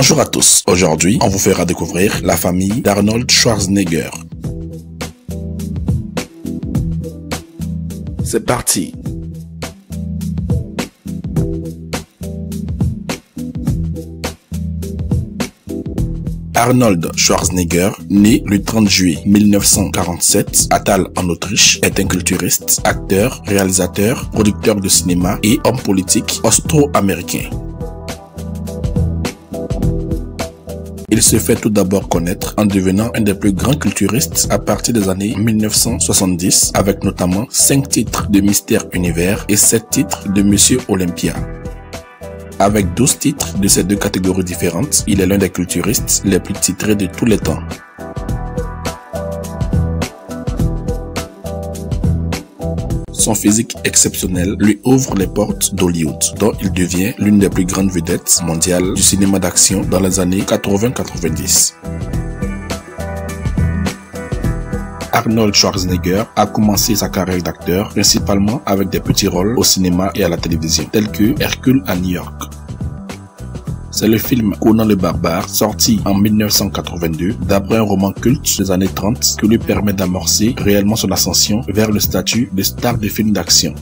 Bonjour à tous, aujourd'hui on vous fera découvrir la famille d'Arnold Schwarzenegger. C'est parti. Arnold Schwarzenegger, né le 30 juillet 1947 à Thal en Autriche, est un culturiste, acteur, réalisateur, producteur de cinéma et homme politique austro-américain. Il se fait tout d'abord connaître en devenant un des plus grands culturistes à partir des années 1970, avec notamment 5 titres de Mister Univers et 7 titres de Monsieur Olympia. Avec 12 titres de ces deux catégories différentes, il est l'un des culturistes les plus titrés de tous les temps. Son physique exceptionnel lui ouvre les portes d'Hollywood, dont il devient l'une des plus grandes vedettes mondiales du cinéma d'action dans les années 80-90. Arnold Schwarzenegger a commencé sa carrière d'acteur principalement avec des petits rôles au cinéma et à la télévision, tels que Hercule à New York. C'est le film Conan le Barbare, sorti en 1982, d'après un roman culte des années 30, qui lui permet d'amorcer réellement son ascension vers le statut de star de film d'action.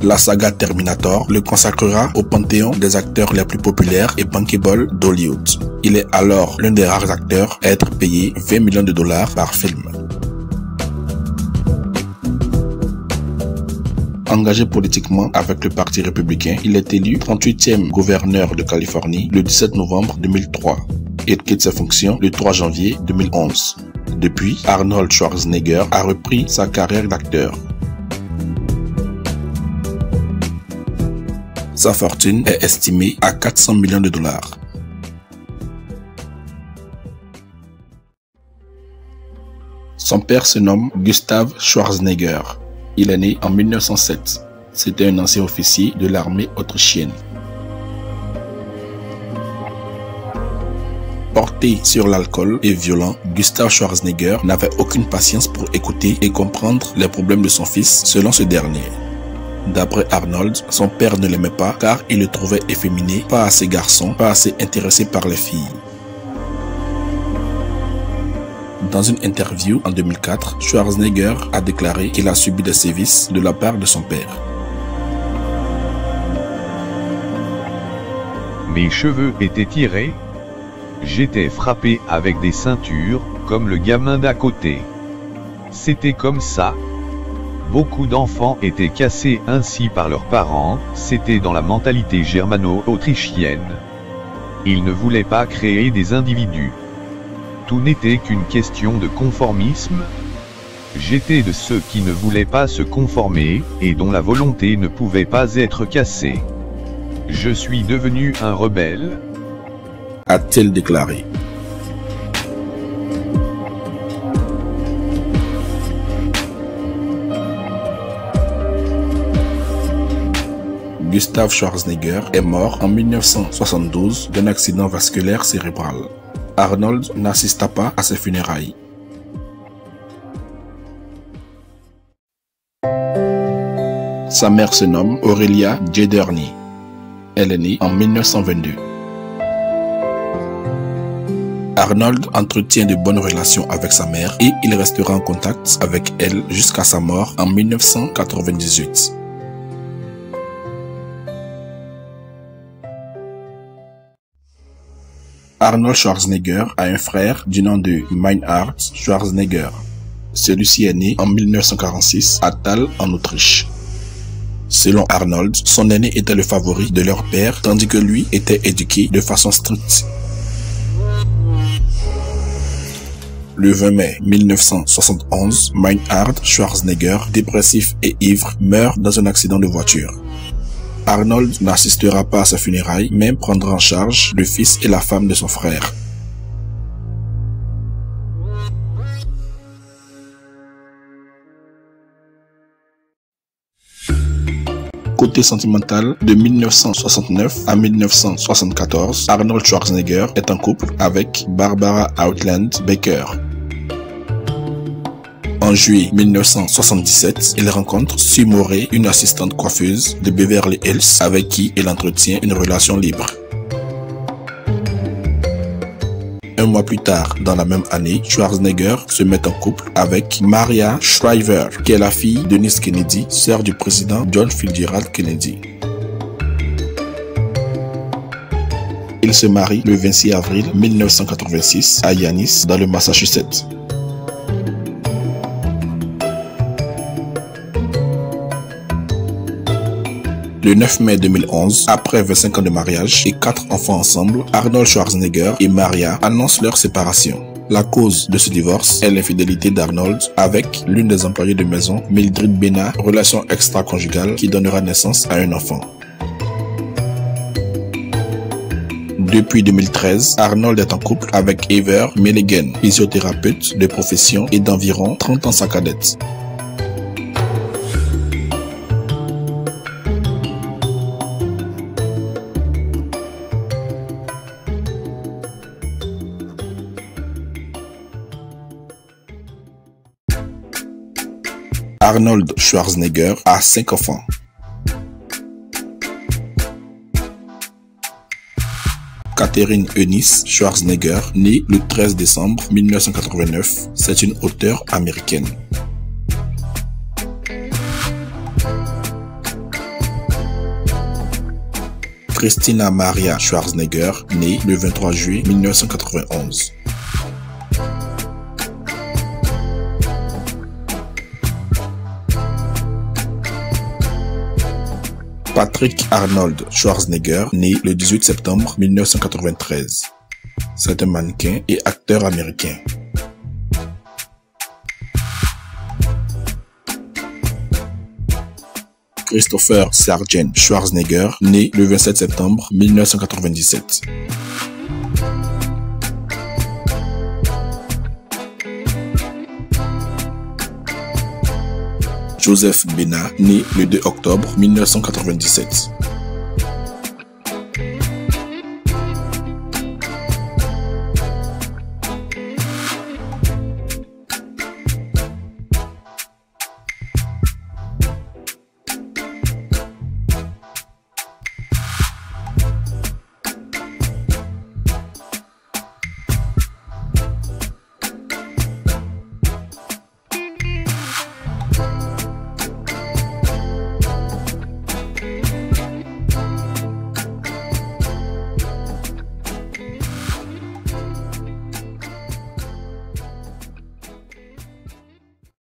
La saga Terminator le consacrera au panthéon des acteurs les plus populaires et bankable d'Hollywood. Il est alors l'un des rares acteurs à être payé 20 millions de dollars par film. Engagé politiquement avec le Parti républicain, il est élu 38e gouverneur de Californie le 17 novembre 2003 et quitte ses fonctions le 3 janvier 2011. Depuis, Arnold Schwarzenegger a repris sa carrière d'acteur. Sa fortune est estimée à 400 millions de dollars. Son père se nomme Gustav Schwarzenegger. Il est né en 1907. C'était un ancien officier de l'armée autrichienne. Porté sur l'alcool et violent, Gustav Schwarzenegger n'avait aucune patience pour écouter et comprendre les problèmes de son fils, selon ce dernier. D'après Arnold, son père ne l'aimait pas car il le trouvait efféminé, pas assez garçon, pas assez intéressé par les filles. Dans une interview en 2004, Schwarzenegger a déclaré qu'il a subi des sévices de la part de son père. Mes cheveux étaient tirés. J'étais frappé avec des ceintures, comme le gamin d'à côté. C'était comme ça. Beaucoup d'enfants étaient cassés ainsi par leurs parents, c'était dans la mentalité germano-autrichienne. Ils ne voulaient pas créer des individus. Tout n'était qu'une question de conformisme. J'étais de ceux qui ne voulaient pas se conformer, et dont la volonté ne pouvait pas être cassée. Je suis devenu un rebelle, a-t-il déclaré. Gustav Schwarzenegger est mort en 1972 d'un accident vasculaire cérébral. Arnold n'assista pas à ses funérailles. Sa mère se nomme Aurelia Jederney. Elle est née en 1922. Arnold entretient de bonnes relations avec sa mère et il restera en contact avec elle jusqu'à sa mort en 1998. Arnold Schwarzenegger a un frère du nom de Meinhard Schwarzenegger. Celui-ci est né en 1946 à Thal en Autriche. Selon Arnold, son aîné était le favori de leur père tandis que lui était éduqué de façon stricte. Le 20 mai 1971, Meinhard Schwarzenegger, dépressif et ivre, meurt dans un accident de voiture. Arnold n'assistera pas à sa funéraille, mais prendra en charge le fils et la femme de son frère. Côté sentimental, de 1969 à 1974, Arnold Schwarzenegger est en couple avec Barbara Outland Baker. En juillet 1977, il rencontre Sue Morey, une assistante coiffeuse de Beverly Hills avec qui il entretient une relation libre. Un mois plus tard, dans la même année, Schwarzenegger se met en couple avec Maria Shriver, qui est la fille de Denise Kennedy, sœur du président John Fitzgerald Kennedy. Il se marie le 26 avril 1986 à Yannis, dans le Massachusetts. Le 9 mai 2011, après 25 ans de mariage et 4 enfants ensemble, Arnold Schwarzenegger et Maria annoncent leur séparation. La cause de ce divorce est l'infidélité d'Arnold avec l'une des employées de maison, Mildred Bena, relation extra-conjugale qui donnera naissance à un enfant. Depuis 2013, Arnold est en couple avec Heather Milligan, physiothérapeute de profession et d'environ 30 ans sa cadette. Arnold Schwarzenegger a 5 enfants. Catherine Eunice Schwarzenegger, née le 13 décembre 1989, c'est une auteure américaine. Christina Maria Schwarzenegger, née le 23 juillet 1991. Patrick Arnold Schwarzenegger, né le 18 septembre 1993. C'est un mannequin et acteur américain. Christopher Sargent Schwarzenegger, né le 27 septembre 1997. Joseph Bena, né le 2 octobre 1997.